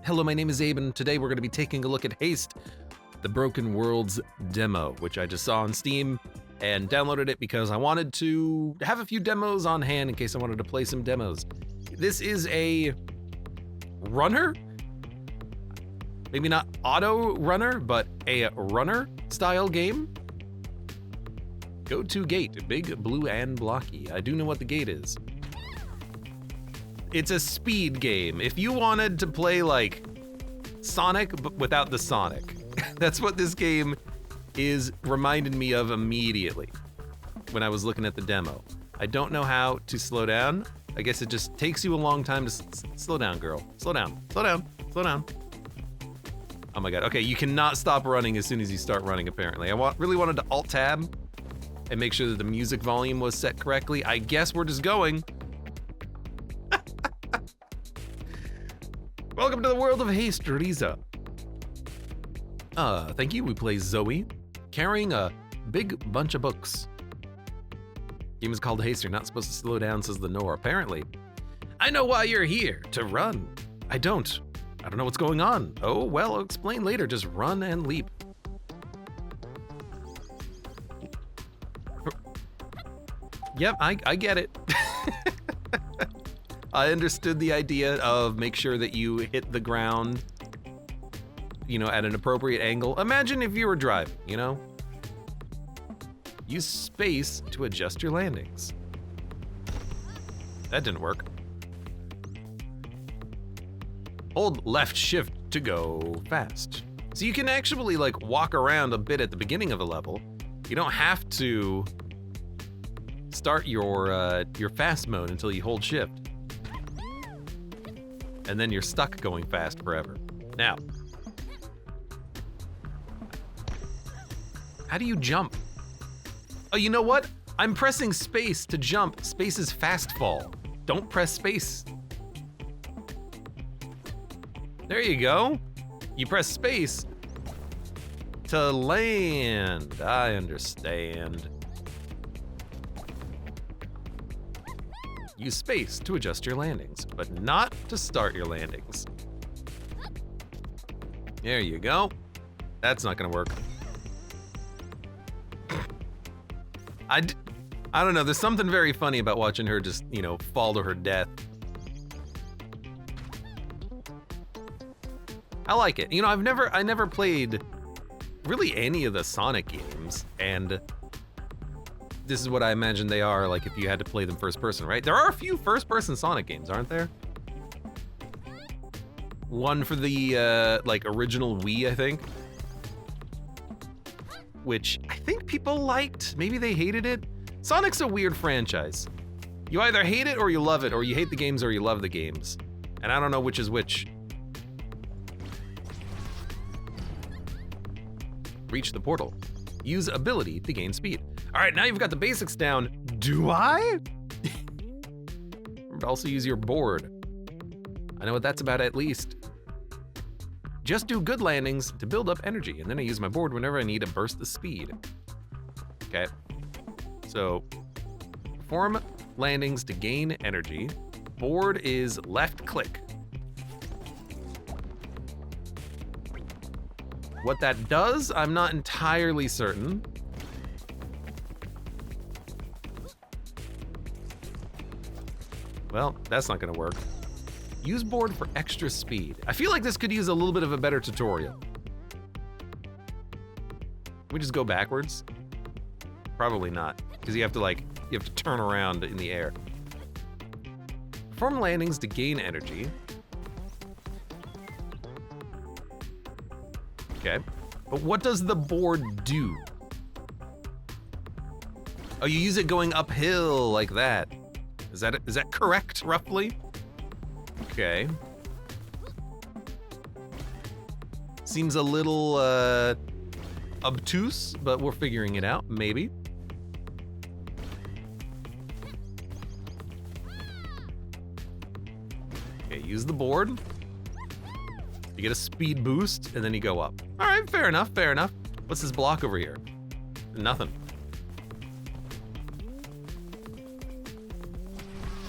Hello, my name is Abe, and today we're going to be taking a look at Haste, the Broken Worlds demo, which I just saw on Steam and downloaded it because I wanted to have a few demos on hand in case I wanted to play some demos. This is a runner, maybe not auto runner, but a runner style game. Go to gate, big, blue, and blocky. I do know what the gate is. It's a speed game. If you wanted to play like Sonic, but without the Sonic, that's what this game is reminded me of immediately when I was looking at the demo. I don't know how to slow down. I guess it just takes you a long time to slow down, girl. Slow down, slow down, slow down. Oh my God, okay, you cannot stop running as soon as you start running, apparently. I really wanted to Alt-Tab and make sure that the music volume was set correctly. I guess we're just going. Welcome to the world of Haste, Riza. Thank you. We play Zoe, carrying a big bunch of books. Game is called Haste. You're not supposed to slow down, says the Nor. Apparently. I know why you're here, to run. I don't know what's going on. Oh, well, I'll explain later. Just run and leap. Yep, I get it. I understood the idea of make sure that you hit the ground, you know, at an appropriate angle. Imagine if you were driving, you know? Use space to adjust your landings. That didn't work. Hold left shift to go fast. So you can actually like walk around a bit at the beginning of a level. You don't have to start your fast mode until you hold shift. And then you're stuck going fast forever. Now, how do you jump? Oh, you know what? I'm pressing space to jump. Space is fast fall. Don't press space. There you go. You press space to land. I understand. Use space to adjust your landings, but not to start your landings. There you go. That's not gonna work. I don't know, there's something very funny about watching her just, you know, fall to her death. I like it. You know, I never played really any of the Sonic games, and this is what I imagine they are, like if you had to play them first person, right? There are a few first person Sonic games, aren't there? One for the like original Wii, I think. Which I think people liked, maybe they hated it. Sonic's a weird franchise. You either hate it or you love it, or you hate the games or you love the games. And I don't know which is which. Reach the portal. Use ability to gain speed. All right, now you've got the basics down. Do I? Remember to also use your board. I know what that's about at least. Just do good landings to build up energy, and then I use my board whenever I need a burst of speed. Okay, so perform landings to gain energy. Board is left click. What that does, I'm not entirely certain. Well, that's not gonna work. Use board for extra speed. I feel like this could use a little bit of a better tutorial. We just go backwards? Probably not, because you have to turn around in the air. Perform landings to gain energy. Okay, but what does the board do? Oh, you use it going uphill like that. Is that correct, roughly? Okay. Seems a little obtuse, but we're figuring it out, maybe. Okay, use the board. You get a speed boost, and then you go up. All right, fair enough, fair enough. What's this block over here? Nothing.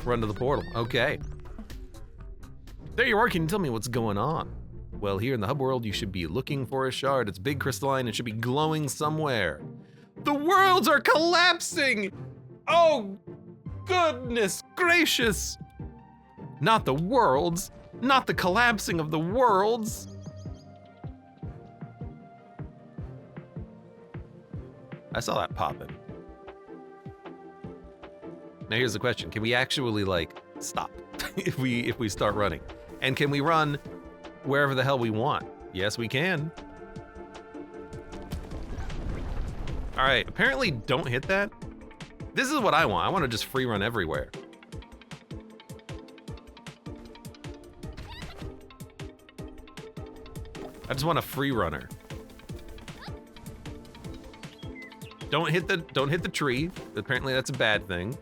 Run to the portal, okay. There you are, can you tell me what's going on? Well, here in the hub world, you should be looking for a shard. It's big, crystalline, it should be glowing somewhere. The worlds are collapsing! Oh, goodness gracious! Not the worlds, not the collapsing of the worlds. I saw that popping. Now here's the question, can we actually like stop if we start running? And can we run wherever the hell we want? Yes, we can. All right, apparently don't hit that. This is what I want. I want to just free run everywhere. I just want a free runner. Don't hit the tree. Apparently that's a bad thing.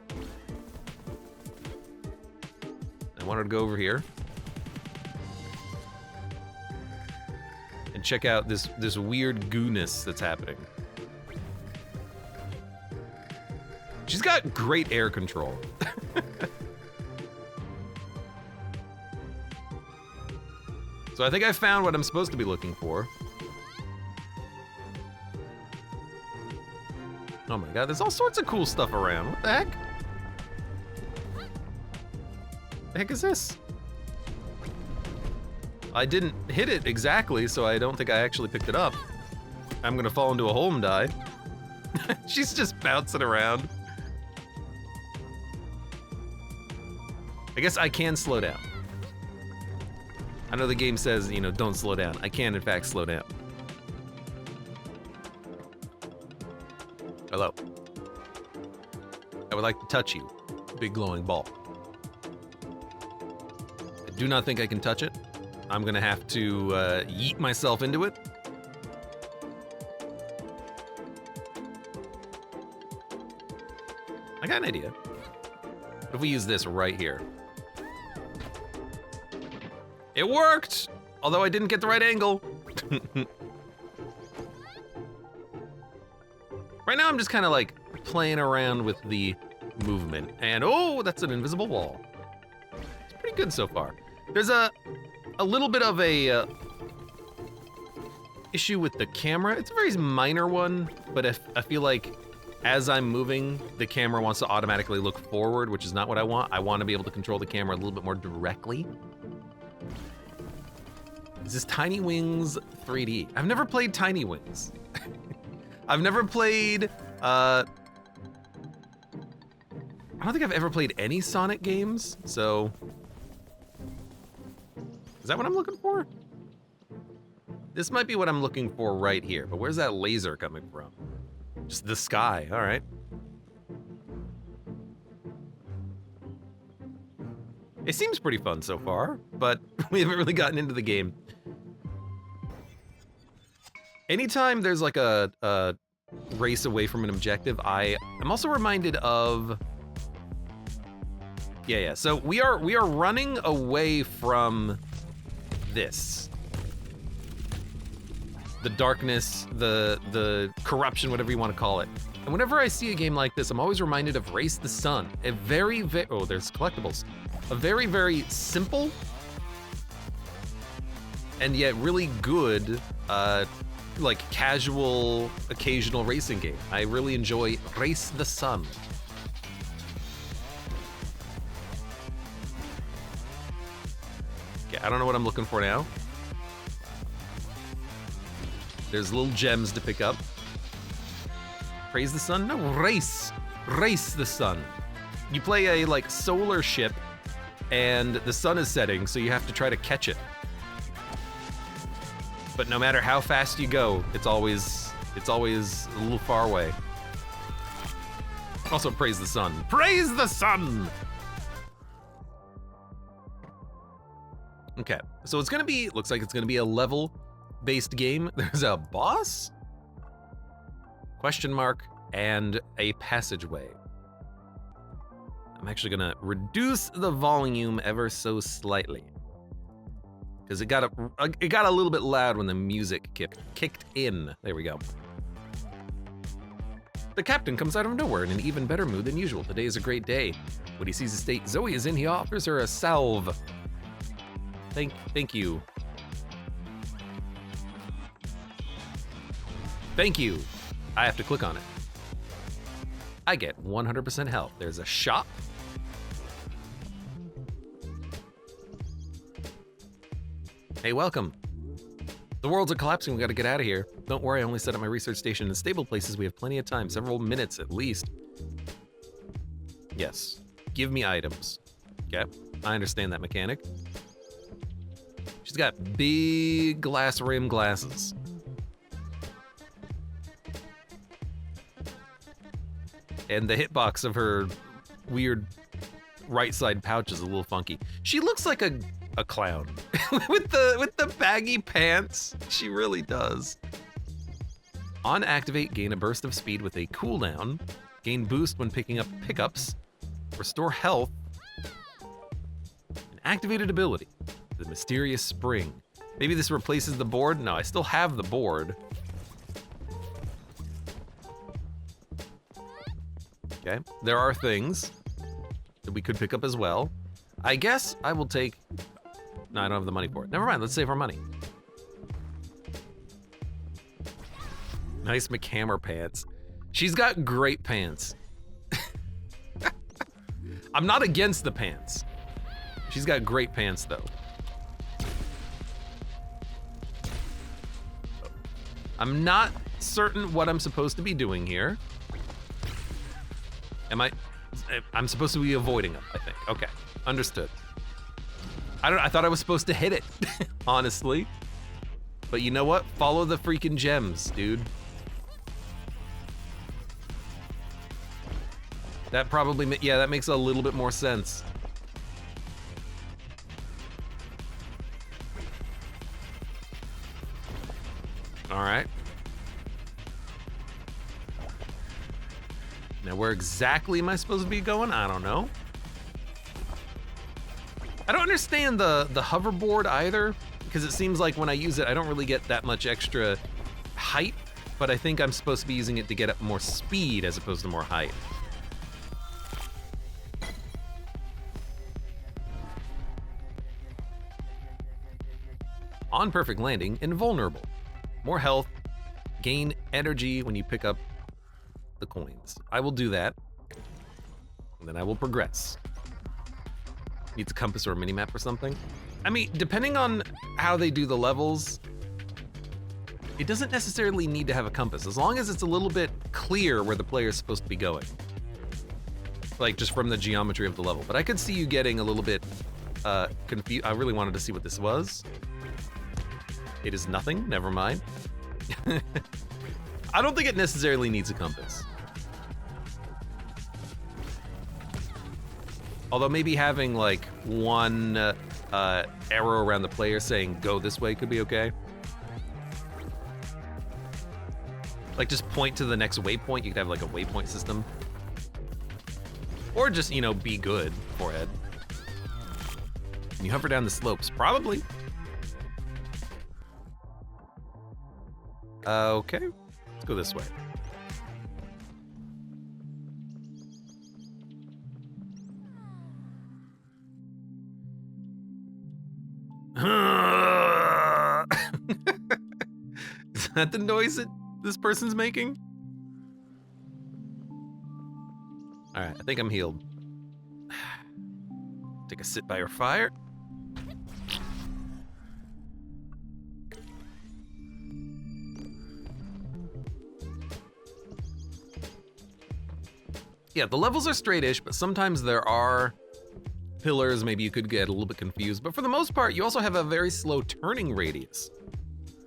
I wanted to go over here and check out this weird goo-ness that's happening. She's got great air control. So I think I found what I'm supposed to be looking for. Oh my god, there's all sorts of cool stuff around. What the heck? The heck is this? I didn't hit it exactly, so I don't think I actually picked it up. I'm gonna fall into a hole and die. She's just bouncing around. I guess I can slow down. I know the game says, you know, don't slow down. I can, in fact, slow down. Hello. I would like to touch you, big glowing ball. I do not think I can touch it. I'm gonna have to yeet myself into it. I got an idea. What if we use this right here? It worked! Although I didn't get the right angle. Right now I'm just kind of like playing around with the movement. And oh, that's an invisible wall. It's pretty good so far. There's a little bit of a issue with the camera. It's a very minor one, but if I feel like as I'm moving, the camera wants to automatically look forward, which is not what I want. I want to be able to control the camera a little bit more directly. Is this Tiny Wings 3D? I've never played Tiny Wings. I've never played, I don't think I've ever played any Sonic games, so. Is that what I'm looking for? This might be what I'm looking for right here, but where's that laser coming from? Just the sky, all right. It seems pretty fun so far, but we haven't really gotten into the game. Anytime there's like a race away from an objective, I am also reminded of, yeah. So we are running away from this. The darkness, the corruption, whatever you want to call it. And whenever I see a game like this, I'm always reminded of Race the Sun. A very, oh, there's collectibles. A very, very simple and yet really good, like casual, occasional racing game. I really enjoy Race the Sun. Okay, I don't know what I'm looking for now. There's little gems to pick up. Praise the sun? No, race the sun. You play a like solar ship and the sun is setting, so you have to try to catch it. But no matter how fast you go, it's always a little far away. Also, praise the sun. Praise the sun! Okay, so it's gonna be, looks like it's gonna be a level-based game. There's a boss? Question mark, and a passageway. I'm actually gonna reduce the volume ever so slightly, because it got a little bit loud when the music kicked in. There we go. The captain comes out of nowhere in an even better mood than usual. Today is a great day. When he sees the state Zoe is in, he offers her a salve. Thank you. Thank you. I have to click on it. I get 100% health. There's a shop. Hey, welcome. The worlds are collapsing. We gotta get out of here. Don't worry, I only set up my research station in stable places. We have plenty of time, several minutes at least. Yes. Give me items. Okay, I understand that mechanic. She's got big glass rim glasses. And the hitbox of her weird right side pouch is a little funky. She looks like a clown with the baggy pants. She really does. On activate, gain a burst of speed with a cooldown. Gain boost when picking up pickups. Restore health. An activated ability. The mysterious spring. Maybe this replaces the board? No, I still have the board. Okay, there are things that we could pick up as well. I guess I will take... No, I don't have the money for it. Never mind, let's save our money. Nice McHammer pants. She's got great pants. I'm not against the pants. She's got great pants, though. I'm not certain what I'm supposed to be doing here. I'm supposed to be avoiding them, I think. Okay, understood. I thought I was supposed to hit it, honestly. But you know what? Follow the freaking gems, dude. That probably, yeah, that makes a little bit more sense. All right. Now, where exactly am I supposed to be going? I don't know. I don't understand the hoverboard either, because it seems like when I use it, I don't really get that much extra height, but I think I'm supposed to be using it to get up more speed as opposed to more height. On perfect landing, invulnerable. More health, gain energy when you pick up the coins. I will do that, and then I will progress. Needs a compass or a minimap or something. I mean, depending on how they do the levels, it doesn't necessarily need to have a compass, as long as it's a little bit clear where the player is supposed to be going. Like, just from the geometry of the level. But I could see you getting a little bit confused. I really wanted to see what this was. It is nothing, never mind. I don't think it necessarily needs a compass. Although maybe having like one arrow around the player saying go this way could be okay. Like just point to the next waypoint. You could have like a waypoint system. Or just, you know, be good, forehead. Can you hover down the slopes? Probably. Okay, let's go this way. Is that the noise that this person's making? All right, I think I'm healed. Take a sit by your fire. Yeah, the levels are straight-ish, but sometimes there are pillars. Maybe you could get a little bit confused, but for the most part, you also have a very slow turning radius.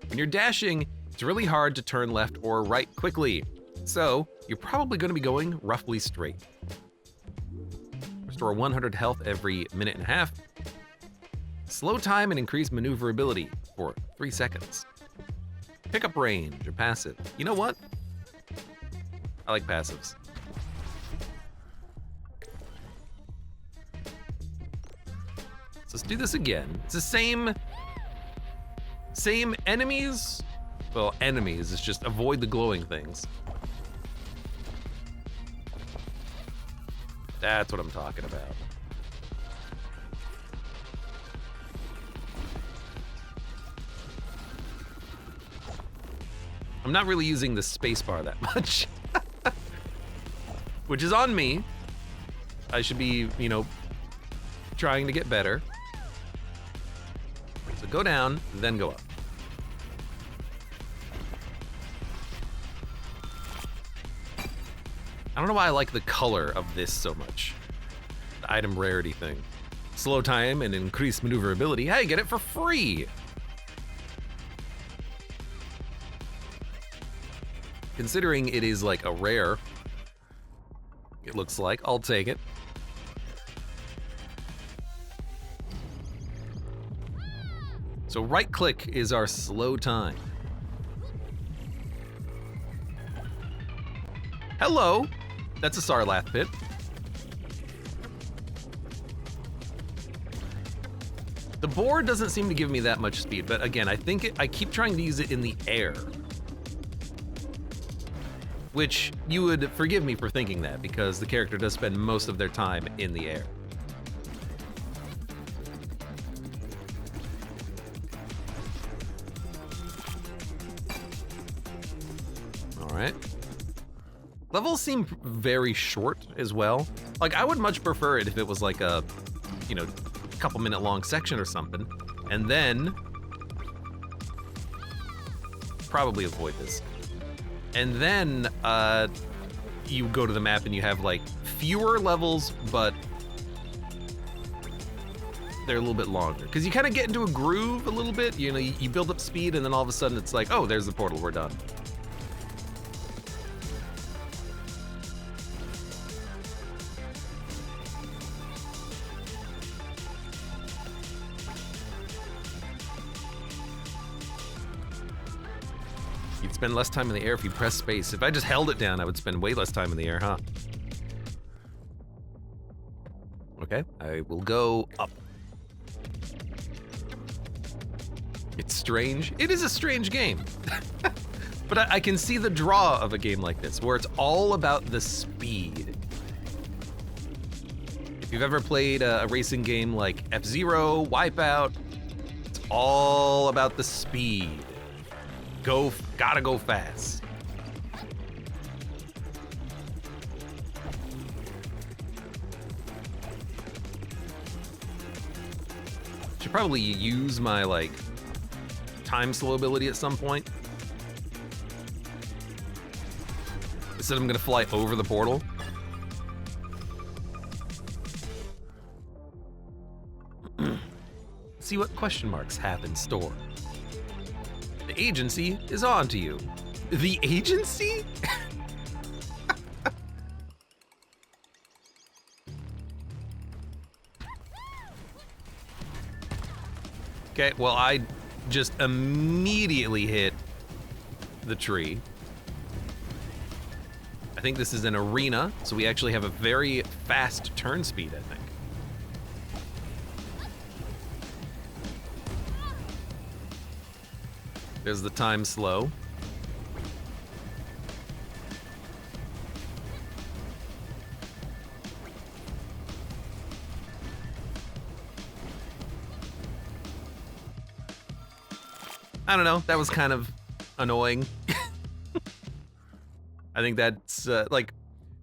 When you're dashing, it's really hard to turn left or right quickly, so you're probably going to be going roughly straight. Restore 100 health every minute and a half. Slow time and increase maneuverability for 3 seconds. Pickup range, a passive. You know what? I like passives. Let's do this again. It's the same enemies. Well, enemies, it's just avoid the glowing things. That's what I'm talking about. I'm not really using the spacebar that much. Which is on me. I should be, you know, trying to get better. So go down, then go up. I don't know why I like the color of this so much. The item rarity thing. Slow time and increased maneuverability. Hey, get it for free! Considering it is like a rare, it looks like, I'll take it. So right click is our slow time. Hello! That's a Sarlath pit. The board doesn't seem to give me that much speed, but again, I think I keep trying to use it in the air. Which you would forgive me for thinking that, because the character does spend most of their time in the air. All right. Levels seem very short as well. Like, I would much prefer it if it was like a, you know, couple minute long section or something, and then probably avoid this. And then you go to the map and you have like fewer levels, but they're a little bit longer. Because you kind of get into a groove a little bit, you know, you build up speed and then all of a sudden it's like, oh, there's the portal, we're done. You'd spend less time in the air if you press space. If I just held it down, I would spend way less time in the air, huh? Okay, I will go up. It's strange. It is a strange game. But I can see the draw of a game like this, where it's all about the speed. If you've ever played a racing game like F-Zero, Wipeout, it's all about the speed. Gotta go fast. Should probably use my like time slow ability at some point. Instead, I'm gonna fly over the portal. See what question marks have in store. The agency is on to you. The agency? Okay, well, I just immediately hit the tree. I think this is an arena, so we actually have a very fast turn speed, I think. There's the time slow. I don't know, that was kind of annoying. I think that's like,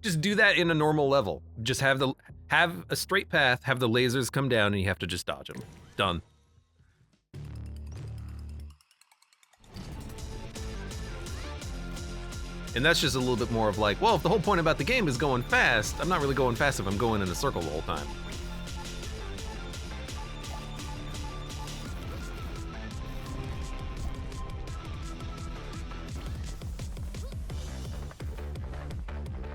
just do that in a normal level. Just have a straight path, have the lasers come down, and you have to just dodge them. Done. And that's just a little bit more of like, well, if the whole point about the game is going fast, I'm not really going fast if I'm going in a circle the whole time.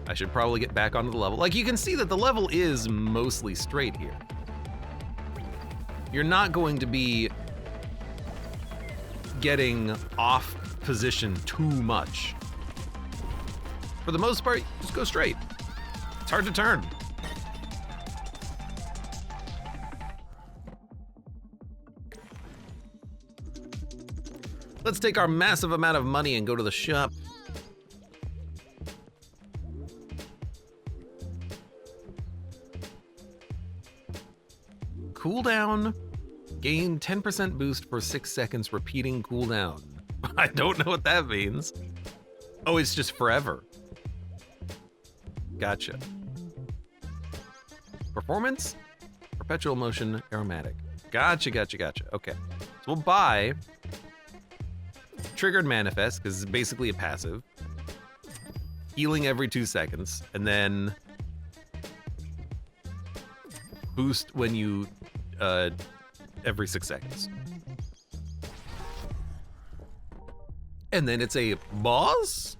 I should probably get back onto the level. Like, you can see that the level is mostly straight here. You're not going to be getting off position too much. For the most part, just go straight. It's hard to turn. Let's take our massive amount of money and go to the shop. Cooldown. Gain 10% boost for 6 seconds, repeating cooldown. I don't know what that means. Oh, it's just forever. Gotcha. Performance? Perpetual motion, aromatic. Gotcha. Okay. So we'll buy Triggered Manifest, because it's basically a passive. Healing every 2 seconds, and then boost when you, every 6 seconds. And then it's a boss?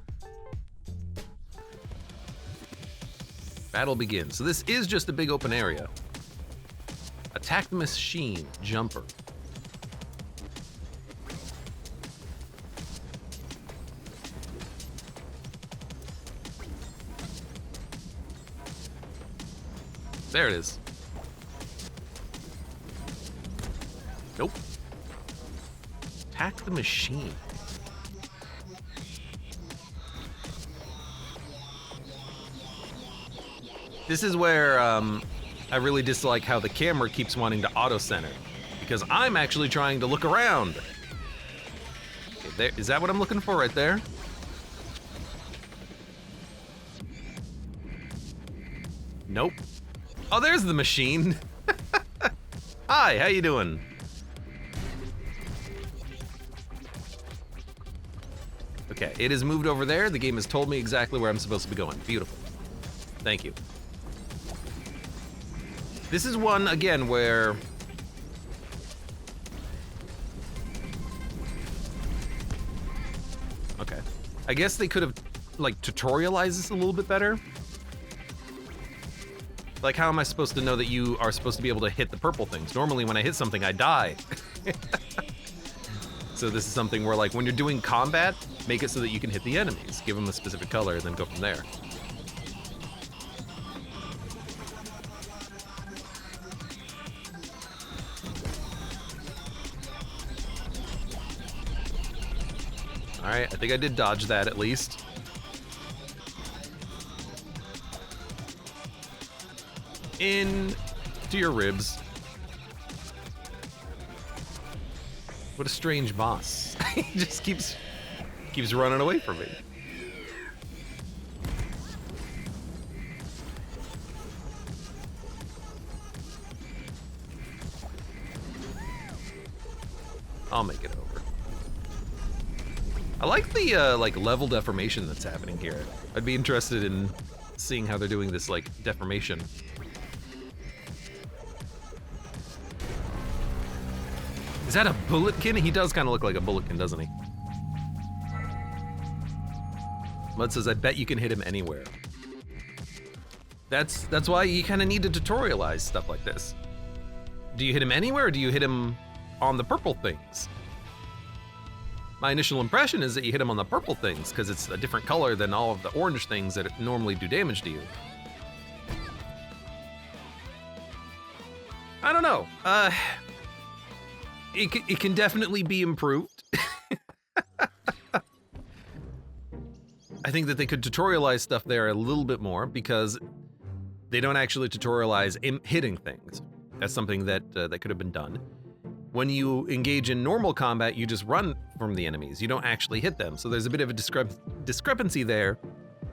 Battle begins. So this is just a big open area. Attack the machine, jumper. There it is. Nope. Attack the machine. This is where I really dislike how the camera keeps wanting to auto-center, because I'm actually trying to look around. Okay, there, is that what I'm looking for right there? Nope. Oh, there's the machine. Hi, how you doing? Okay, it has moved over there. The game has told me exactly where I'm supposed to be going. Beautiful. Thank you. This is one, again, where... Okay. I guess they could have, like, tutorialized this a little bit better. Like, how am I supposed to know that you are supposed to be able to hit the purple things? Normally, when I hit something, I die. So this is something where, like, when you're doing combat, make it so that you can hit the enemies. Give them a specific color, and then go from there. All right, I think I did dodge that at least. In to your ribs. What a strange boss. He just keeps running away from me. I'll make it over. I like the like level deformation that's happening here. I'd be interested in seeing how they're doing this like deformation. Is that a bulletkin? He does kind of look like a bulletkin, doesn't he? Mud says, I bet you can hit him anywhere. That's why you kind of need to tutorialize stuff like this. Do you hit him anywhere, or do you hit him on the purple things? My initial impression is that you hit him on the purple things, because it's a different color than all of the orange things that normally do damage to you. I don't know. It can definitely be improved. I think that they could tutorialize stuff there a little bit more, because they don't actually tutorialize hitting things. That's something that that could have been done. When you engage in normal combat, you just run from the enemies. You don't actually hit them. So there's a bit of a discrepancy there,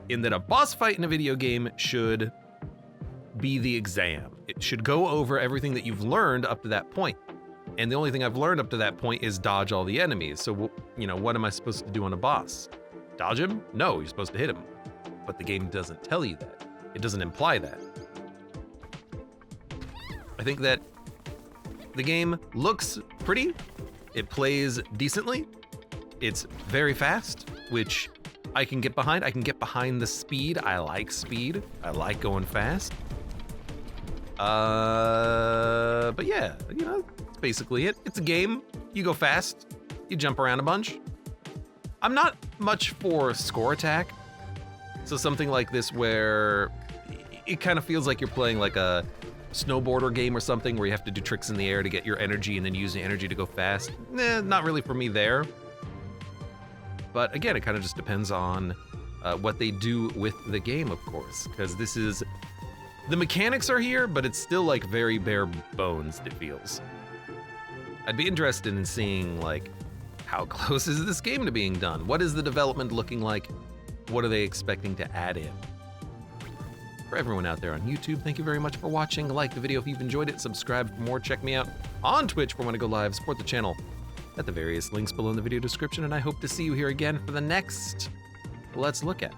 in that a boss fight in a video game should be the exam. It should go over everything that you've learned up to that point. And the only thing I've learned up to that point is dodge all the enemies. So, you know, what am I supposed to do on a boss? Dodge him? No, you're supposed to hit him. But the game doesn't tell you that. It doesn't imply that. I think that the game looks pretty. It plays decently. It's very fast, which I can get behind. I can get behind the speed. I like speed. I like going fast. But yeah, you know, that's basically it. It's a game. You go fast. You jump around a bunch. I'm not much for score attack. So something like this where it kind of feels like you're playing like a snowboarder game or something, where you have to do tricks in the air to get your energy and then use the energy to go fast. Not really for me there. But again, it kind of just depends on what they do with the game, of course, because this is, the mechanics are here, but it's still like very bare bones, it feels. I'd be interested in seeing like how close is this game to being done? What is the development looking like? What are they expecting to add in? For everyone out there on YouTube, thank you very much for watching. Like the video if you've enjoyed it, subscribe for more, check me out on Twitch for when I go live, support the channel at the various links below in the video description, and I hope to see you here again for the next Let's Look At.